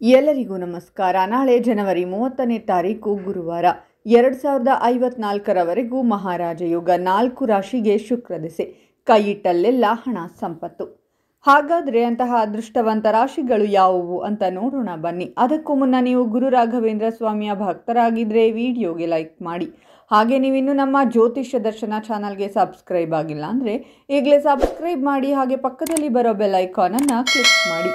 ಎಲ್ಲರಿಗೂ ನಮಸ್ಕಾರ. ನಾಳೆ ಜನವರಿ 30ನೇ ತಾರೀಕು ಗುರುವಾರ 2054ರವರೆಗೂ ಮಹಾರಾಜ ಯೋಗ. 4 ರಾಶಿಗೆ ಶುಕ್ರ ದೆಸೆ. ಕೈಯಿಟ್ಟಲ್ಲೆಲ್ಲ ಹಣ ಸಂಪತ್ತು. ಹಾಗಾದರೆ ಅಂತಹ ಅದೃಷ್ಟವಂತ ರಾಶಿಗಳು ಯಾವುವು ಅಂತ ನೋಡೋಣ ಬನ್ನಿ. ಅದಕ್ಕೂ ಮುನ್ನ ನೀವು ಗುರು ರಾಘವೇಂದ್ರ ಸ್ವಾಮಿಯ ಭಕ್ತರಾಗಿದ್ದರೆ ವಿಡಿಯೋಗೆ ಲೈಕ್ ಮಾಡಿ. ಹಾಗೆ ನೀವಿನ್ನೂ ನಮ್ಮ ಜ್ಯೋತಿಷ್ಯ ದರ್ಶನ ಚಾನಲ್ಗೆ ಸಬ್ಸ್ಕ್ರೈಬ್ ಆಗಿಲ್ಲ ಅಂದರೆ ಈಗಲೇ ಸಬ್ಸ್ಕ್ರೈಬ್ ಮಾಡಿ. ಹಾಗೆ ಪಕ್ಕದಲ್ಲಿ ಬರೋ ಬೆಲ್ ಐಕಾನನ್ನು ಕ್ಲಿಕ್ ಮಾಡಿ.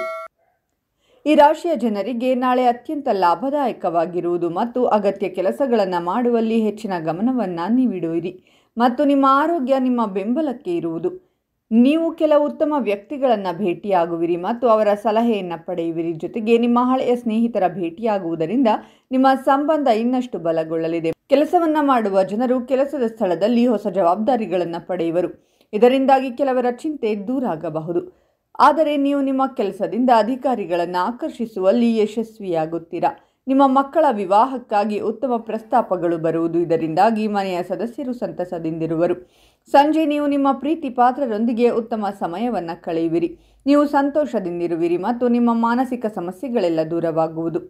ಈ ರಾಶಿಯ ಜನರಿಗೆ ನಾಳೆ ಅತ್ಯಂತ ಲಾಭದಾಯಕವಾಗಿರುವುದು ಮತ್ತು ಅಗತ್ಯ ಕೆಲಸಗಳನ್ನು ಮಾಡುವಲ್ಲಿ ಹೆಚ್ಚಿನ ಗಮನವನ್ನು ನೀವಿಡುವಿರಿ ಮತ್ತು ನಿಮ್ಮ ಆರೋಗ್ಯ ನಿಮ್ಮ ಬೆಂಬಲಕ್ಕೆ ಇರುವುದು. ನೀವು ಕೆಲವು ಉತ್ತಮ ವ್ಯಕ್ತಿಗಳನ್ನು ಭೇಟಿಯಾಗುವಿರಿ ಮತ್ತು ಅವರ ಸಲಹೆಯನ್ನು ಪಡೆಯುವಿರಿ. ಜೊತೆಗೆ ನಿಮ್ಮ ಹಳೆಯ ಸ್ನೇಹಿತರ ಭೇಟಿಯಾಗುವುದರಿಂದ ನಿಮ್ಮ ಸಂಬಂಧ ಇನ್ನಷ್ಟು ಬಲಗೊಳ್ಳಲಿದೆ. ಕೆಲಸವನ್ನು ಮಾಡುವ ಜನರು ಕೆಲಸದ ಸ್ಥಳದಲ್ಲಿ ಹೊಸ ಜವಾಬ್ದಾರಿಗಳನ್ನು ಪಡೆಯುವರು. ಇದರಿಂದಾಗಿ ಕೆಲವರ ಚಿಂತೆ ದೂರಾಗಬಹುದು. ಆದರೆ ನೀವು ನಿಮ್ಮ ಕೆಲಸದಿಂದ ಅಧಿಕಾರಿಗಳನ್ನು ಆಕರ್ಷಿಸುವಲ್ಲಿ ಯಶಸ್ವಿಯಾಗುತ್ತೀರಾ. ನಿಮ್ಮ ಮಕ್ಕಳ ವಿವಾಹಕ್ಕಾಗಿ ಉತ್ತಮ ಪ್ರಸ್ತಾಪಗಳು ಬರುವುದು. ಇದರಿಂದಾಗಿ ಮನೆಯ ಸದಸ್ಯರು ಸಂತಸದಿಂದಿರುವರು. ಸಂಜೆ ನೀವು ನಿಮ್ಮ ಪ್ರೀತಿ ಪಾತ್ರರೊಂದಿಗೆ ಉತ್ತಮ ಸಮಯವನ್ನು ಕಳೆಯುವಿರಿ. ನೀವು ಸಂತೋಷದಿಂದಿರುವಿರಿ ಮತ್ತು ನಿಮ್ಮ ಮಾನಸಿಕ ಸಮಸ್ಯೆಗಳೆಲ್ಲ ದೂರವಾಗುವುದು.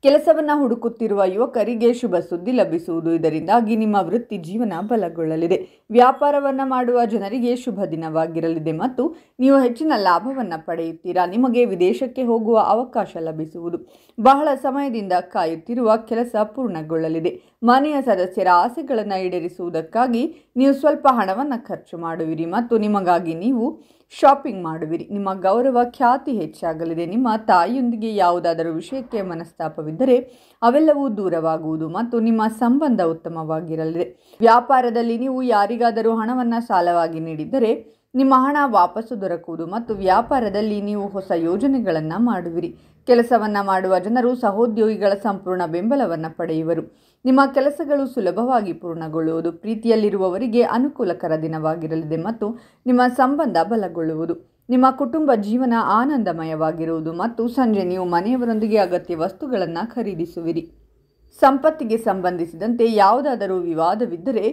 ಕೆಲಸವನ್ನು ಹುಡುಕುತ್ತಿರುವ ಯುವಕರಿಗೆ ಶುಭ ಸುದ್ದಿ ಲಭಿಸುವುದು. ಇದರಿಂದಾಗಿ ನಿಮ್ಮ ವೃತ್ತಿ ಜೀವನ ಬಲಗೊಳ್ಳಲಿದೆ. ವ್ಯಾಪಾರವನ್ನು ಮಾಡುವ ಜನರಿಗೆ ಶುಭ ದಿನವಾಗಿರಲಿದೆ ಮತ್ತು ನೀವು ಹೆಚ್ಚಿನ ಲಾಭವನ್ನು ಪಡೆಯುತ್ತೀರಾ. ನಿಮಗೆ ವಿದೇಶಕ್ಕೆ ಹೋಗುವ ಅವಕಾಶ ಲಭಿಸುವುದು. ಬಹಳ ಸಮಯದಿಂದ ಕಾಯುತ್ತಿರುವ ಕೆಲಸ ಪೂರ್ಣಗೊಳ್ಳಲಿದೆ. ಮನೆಯ ಸದಸ್ಯರ ಆಸೆಗಳನ್ನು ಈಡೇರಿಸುವುದಕ್ಕಾಗಿ ನೀವು ಸ್ವಲ್ಪ ಹಣವನ್ನು ಖರ್ಚು ಮಾಡುವಿರಿ ಮತ್ತು ನಿಮಗಾಗಿ ನೀವು ಶಾಪಿಂಗ್ ಮಾಡುವಿರಿ. ನಿಮ್ಮ ಗೌರವ ಖ್ಯಾತಿ ಹೆಚ್ಚಾಗಲಿದೆ. ನಿಮ್ಮ ತಾಯಿಯೊಂದಿಗೆ ಯಾವುದಾದರೂ ವಿಷಯಕ್ಕೆ ಮನಸ್ತಾಪವಿದ್ದರೆ ಅವೆಲ್ಲವೂ ದೂರವಾಗುವುದು ಮತ್ತು ನಿಮ್ಮ ಸಂಬಂಧ ಉತ್ತಮವಾಗಿರಲಿದೆ. ವ್ಯಾಪಾರದಲ್ಲಿ ನೀವು ಯಾರಿಗಾದರೂ ಹಣವನ್ನು ಸಾಲವಾಗಿ ನೀಡಿದ್ದರೆ ನಿಮ್ಮ ಹಣ ವಾಪಸ್ಸು ದೊರಕುವುದು ಮತ್ತು ವ್ಯಾಪಾರದಲ್ಲಿ ನೀವು ಹೊಸ ಯೋಜನೆಗಳನ್ನು ಮಾಡುವಿರಿ. ಕೆಲಸವನ್ನು ಮಾಡುವ ಜನರು ಸಹೋದ್ಯೋಗಿಗಳ ಸಂಪೂರ್ಣ ಬೆಂಬಲವನ್ನು ಪಡೆಯುವರು. ನಿಮ್ಮ ಕೆಲಸಗಳು ಸುಲಭವಾಗಿ ಪೂರ್ಣಗೊಳ್ಳುವುದು. ಪ್ರೀತಿಯಲ್ಲಿರುವವರಿಗೆ ಅನುಕೂಲಕರ ದಿನವಾಗಿರಲಿದೆ ಮತ್ತು ನಿಮ್ಮ ಸಂಬಂಧ ಬಲಗೊಳ್ಳುವುದು. ನಿಮ್ಮ ಕುಟುಂಬ ಜೀವನ ಆನಂದಮಯವಾಗಿರುವುದು ಮತ್ತು ಸಂಜೆ ನೀವು ಮನೆಯವರೊಂದಿಗೆ ಅಗತ್ಯ ವಸ್ತುಗಳನ್ನು ಖರೀದಿಸುವಿರಿ. ಸಂಪತ್ತಿಗೆ ಸಂಬಂಧಿಸಿದಂತೆ ಯಾವುದಾದರೂ ವಿವಾದವಿದ್ದರೆ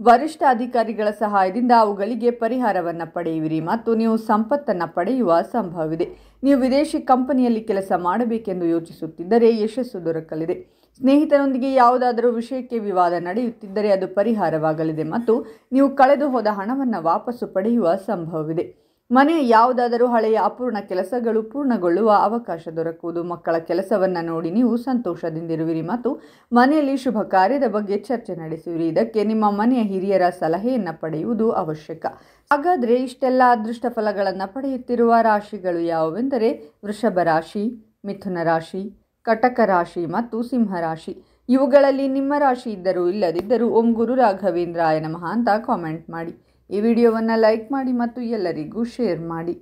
ವರಿಷ್ಠ ಅಧಿಕಾರಿಗಳ ಸಹಾಯದಿಂದ ಅವುಗಳಿಗೆ ಪರಿಹಾರವನ್ನು ಪಡೆಯುವಿರಿ ಮತ್ತು ನೀವು ಸಂಪತ್ತನ್ನು ಪಡೆಯುವ ಸಂಭವವಿದೆ. ನೀವು ವಿದೇಶಿ ಕಂಪನಿಯಲ್ಲಿ ಕೆಲಸ ಮಾಡಬೇಕೆಂದು ಯೋಚಿಸುತ್ತಿದ್ದರೆ ಯಶಸ್ಸು ದೊರಕಲಿದೆ. ಸ್ನೇಹಿತರೊಂದಿಗೆ ಯಾವುದಾದರೂ ವಿಷಯಕ್ಕೆ ವಿವಾದ ನಡೆಯುತ್ತಿದ್ದರೆ ಅದು ಪರಿಹಾರವಾಗಲಿದೆ ಮತ್ತು ನೀವು ಕಳೆದು ಹೋದ ಹಣವನ್ನು ವಾಪಸ್ಸು ಪಡೆಯುವ ಸಂಭವವಿದೆ. ಮನೆಯ ಯಾವುದಾದರೂ ಹಳೆಯ ಅಪೂರ್ಣ ಕೆಲಸಗಳು ಪೂರ್ಣಗೊಳ್ಳುವ ಅವಕಾಶ ದೊರಕುವುದು. ಮಕ್ಕಳ ಕೆಲಸವನ್ನು ನೋಡಿ ನೀವು ಸಂತೋಷದಿಂದಿರುವಿರಿ ಮತ್ತು ಮನೆಯಲ್ಲಿ ಶುಭ ಕಾರ್ಯದ ಬಗ್ಗೆ ಚರ್ಚೆ ನಡೆಸುವಿರಿ. ಇದಕ್ಕೆ ನಿಮ್ಮ ಮನೆಯ ಹಿರಿಯರ ಸಲಹೆಯನ್ನು ಪಡೆಯುವುದು ಅವಶ್ಯಕ. ಹಾಗಾದರೆ ಇಷ್ಟೆಲ್ಲ ಅದೃಷ್ಟ ಫಲಗಳನ್ನು ಪಡೆಯುತ್ತಿರುವ ರಾಶಿಗಳು ಯಾವುವೆಂದರೆ ವೃಷಭ ರಾಶಿ, ಮಿಥುನ ರಾಶಿ, ಕಟಕ ರಾಶಿ ಮತ್ತು ಸಿಂಹ ರಾಶಿ. ಇವುಗಳಲ್ಲಿ ನಿಮ್ಮ ರಾಶಿ ಇದ್ದರೂ ಇಲ್ಲದಿದ್ದರೂ ಓಂ ಗುರು ರಾಘವೇಂದ್ರಾಯ ನಮಃ ಅಂತ ಕಾಮೆಂಟ್ ಮಾಡಿ. ಈ ವಿಡಿಯೋವನ್ನು ಲೈಕ್ ಮಾಡಿ ಮತ್ತು ಎಲ್ಲರಿಗೂ ಶೇರ್ ಮಾಡಿ.